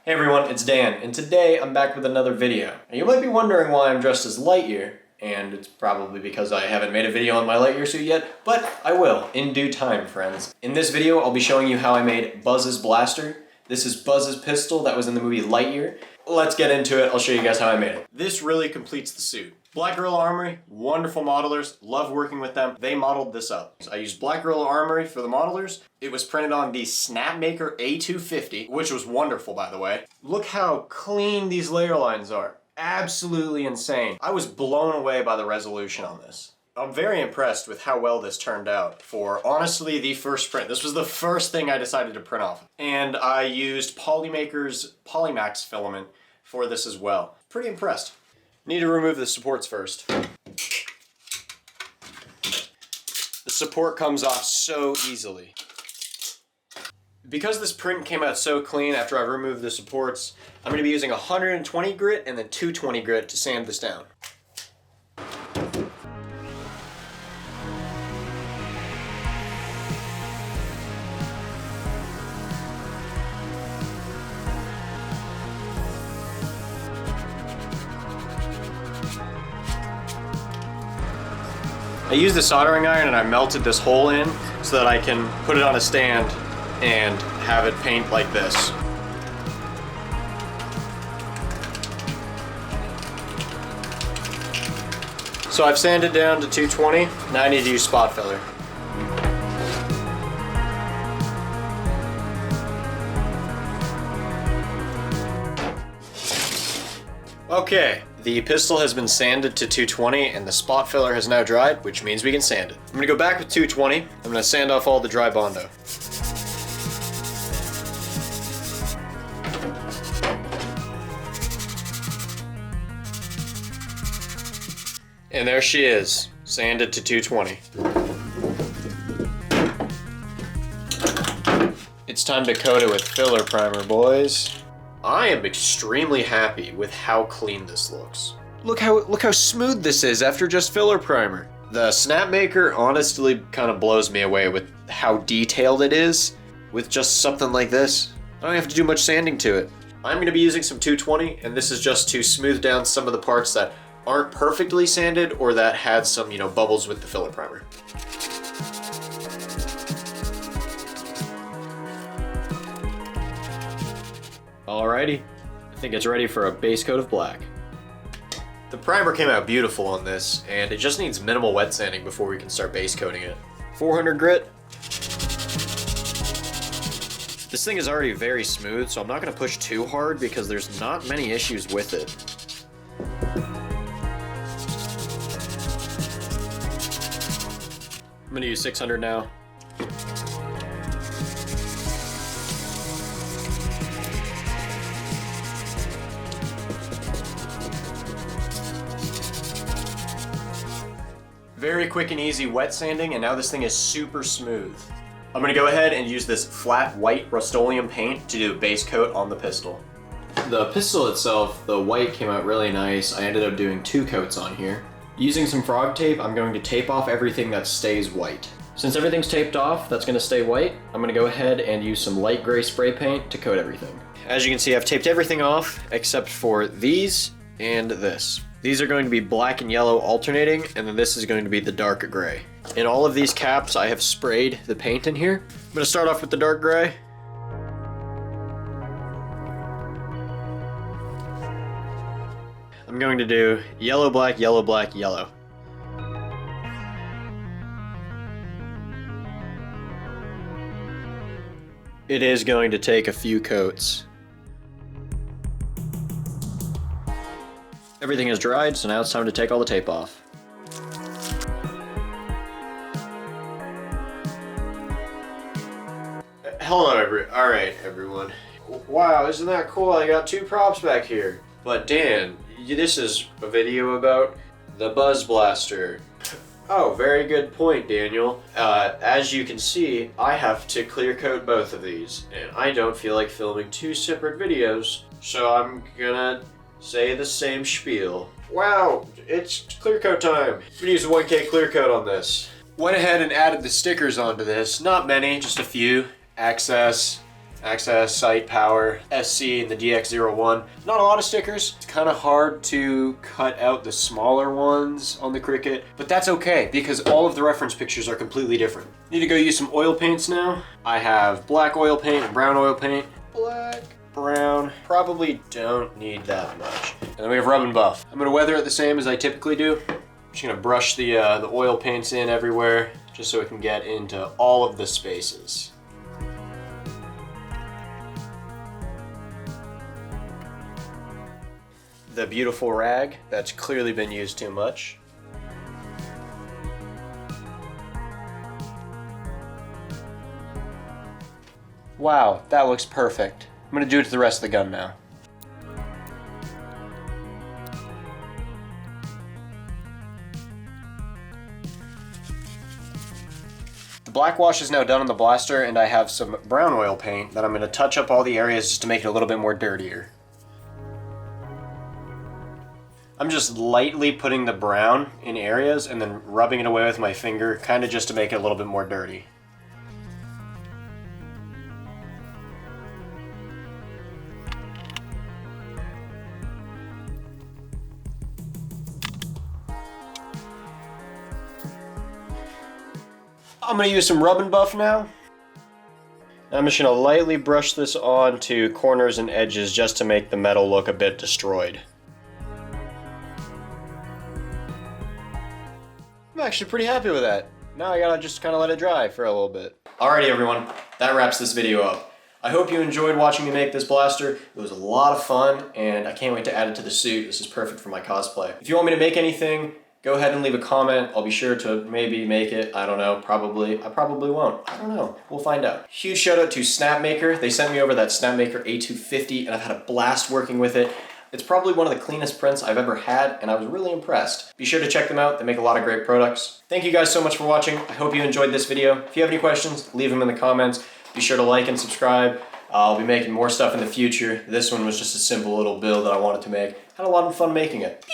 Hey everyone, it's Dan, and today I'm back with another video. And you might be wondering why I'm dressed as Lightyear, and it's probably because I haven't made a video on my Lightyear suit yet, but I will, in due time, friends. In this video, I'll be showing you how I made Buzz's blaster. This is Buzz's pistol that was in the movie Lightyear. Let's get into it, I'll show you guys how I made it. This really completes the suit. Black Gorilla Armory, wonderful modelers, love working with them. They modeled this up. So I used Black Gorilla Armory for the modelers. It was printed on the Snapmaker A250, which was wonderful, by the way. Look how clean these layer lines are. Absolutely insane. I was blown away by the resolution on this. I'm very impressed with how well this turned out for, honestly, the first print. This was the first thing I decided to print off. And I used Polymaker's Polymax filament for this as well. Pretty impressed. Need to remove the supports first. The support comes off so easily. Because this print came out so clean after I removed the supports, I'm going to be using 120 grit and then 220 grit to sand this down. I used the soldering iron and I melted this hole in so that I can put it on a stand and have it paint like this. So I've sanded down to 220, now I need to use spot filler. Okay, the pistol has been sanded to 220 and the spot filler has now dried, which means we can sand it. I'm gonna go back with 220. I'm gonna sand off all the dry Bondo. And there she is, sanded to 220. It's time to coat it with filler primer, boys. I am extremely happy with how clean this looks. Look how smooth this is after just filler primer. The Snapmaker honestly kind of blows me away with how detailed it is with just something like this. I don't have to do much sanding to it. I'm going to be using some 220, and this is just to smooth down some of the parts that aren't perfectly sanded or that had some, bubbles with the filler primer. Alrighty, I think it's ready for a base coat of black. The primer came out beautiful on this, and it just needs minimal wet sanding before we can start base coating it. 400 grit. This thing is already very smooth, so I'm not going to push too hard because there's not many issues with it. I'm going to use 600 now. Very quick and easy wet sanding, and now this thing is super smooth. I'm gonna go ahead and use this flat white Rustoleum paint to do a base coat on the pistol. The pistol itself, the white came out really nice. I ended up doing 2 coats on here. Using some frog tape, I'm going to tape off everything that stays white. Since everything's taped off, that's gonna stay white, I'm gonna go ahead and use some light gray spray paint to coat everything. As you can see, I've taped everything off except for these and this. These are going to be black and yellow alternating, and then this is going to be the dark gray. In all of these caps, I have sprayed the paint in here. I'm going to start off with the dark gray. I'm going to do yellow, black, yellow, black, yellow. It is going to take a few coats. Everything is dried, so now it's time to take all the tape off. Alright everyone. Wow, isn't that cool? I got 2 props back here. But Dan, this is a video about the Buzz Blaster. Oh, very good point, Daniel. As you can see, I have to clear coat both of these, and I don't feel like filming 2 separate videos, so I'm gonna say the same spiel. Wow, it's clear coat time. I'm gonna use a 1K clear coat on this. Went ahead and added the stickers onto this. Not many, just a few. Access, access, site, power, SC, and the DX01. Not a lot of stickers. It's kind of hard to cut out the smaller ones on the Cricut, but that's okay because all of the reference pictures are completely different. Need to go use some oil paints now. I have black oil paint and brown oil paint. Black, brown, probably don't need that much. And then we have rub and buff. I'm gonna weather it the same as I typically do. I'm just gonna brush the oil paints in everywhere just so it can get into all of the spaces. The beautiful rag that's clearly been used too much. Wow, that looks perfect. I'm gonna do it to the rest of the gun now. The black wash is now done on the blaster, and I have some brown oil paint that I'm gonna touch up all the areas just to make it a little bit more dirtier. I'm just lightly putting the brown in areas and then rubbing it away with my finger, kind of just to make it a little bit more dirty. I'm going to use some rub and buff now. I'm just going to lightly brush this onto corners and edges just to make the metal look a bit destroyed. I'm actually pretty happy with that. Now I gotta just kind of let it dry for a little bit. Alrighty everyone, that wraps this video up. I hope you enjoyed watching me make this blaster. It was a lot of fun and I can't wait to add it to the suit. This is perfect for my cosplay. If you want me to make anything, go ahead and leave a comment. I'll be sure to maybe make it. I don't know, probably. I probably won't. I don't know. We'll find out. Huge shout out to Snapmaker. They sent me over that Snapmaker A250 and I've had a blast working with it. It's probably one of the cleanest prints I've ever had, and I was really impressed. Be sure to check them out. They make a lot of great products. Thank you guys so much for watching. I hope you enjoyed this video. If you have any questions, leave them in the comments. Be sure to like and subscribe. I'll be making more stuff in the future. This one was just a simple little build that I wanted to make. Had a lot of fun making it.